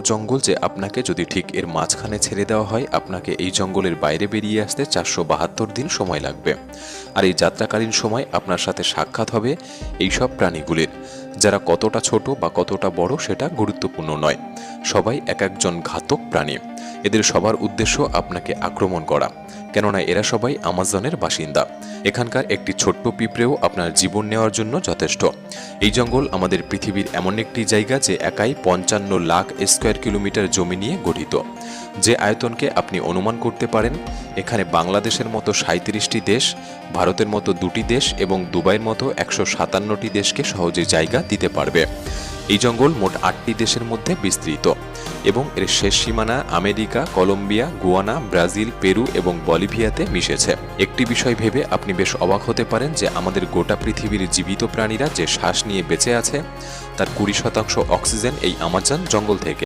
জঙ্গল যে আপনাকে যদি ঠিক এর মাঝখানে ছেড়ে দেওয়া হয়, আপনাকে এই জঙ্গলের বাইরে বেরিয়ে আসতে 472 দিন সময় লাগবে। আর এই যাত্রাকালীন সময় আপনার সাথে সাক্ষাৎ হবে এইসব প্রাণীগুলির, যারা কতটা ছোট বা কতটা বড় সেটা গুরুত্বপূর্ণ নয়। সবাই এক একজন ঘাতক প্রাণী। এদের সবার উদ্দেশ্য আপনাকে আক্রমণ করা, কেননা এরা সবাই আমাজনের বাসিন্দা। এখানকার একটি ছোট্ট পিঁপড়েও আপনার জীবন নেওয়ার জন্য যথেষ্ট। এই জঙ্গল আমাদের পৃথিবীর এমন একটি জায়গা যে একাই 55 লাখ স্কোয়ার কিলোমিটার জমি নিয়ে গঠিত। যে আয়তনকে আপনি অনুমান করতে পারেন, এখানে বাংলাদেশের মতো 37টি দেশ, ভারতের মতো 2টি দেশ এবং দুবাইয়ের মতো 157টি দেশকে সহজে জায়গা দিতে পারবে। এই জঙ্গল মোট 8টি দেশের মধ্যে বিস্তৃত এবং এর শেষ সীমানা America, Colombia, Guyana, Brazil, Peru এবং বলিভিয়াতে মিশেছে। একটি বিষয় ভেবে আপনি বেশ অবাক হতে পারেন যে আমাদের গোটা পৃথিবীর জীবিত প্রাণীরা যে শ্বাস নিয়ে বেঁচে আছে তার 20% অক্সিজেন এই আমাজন জঙ্গল থেকে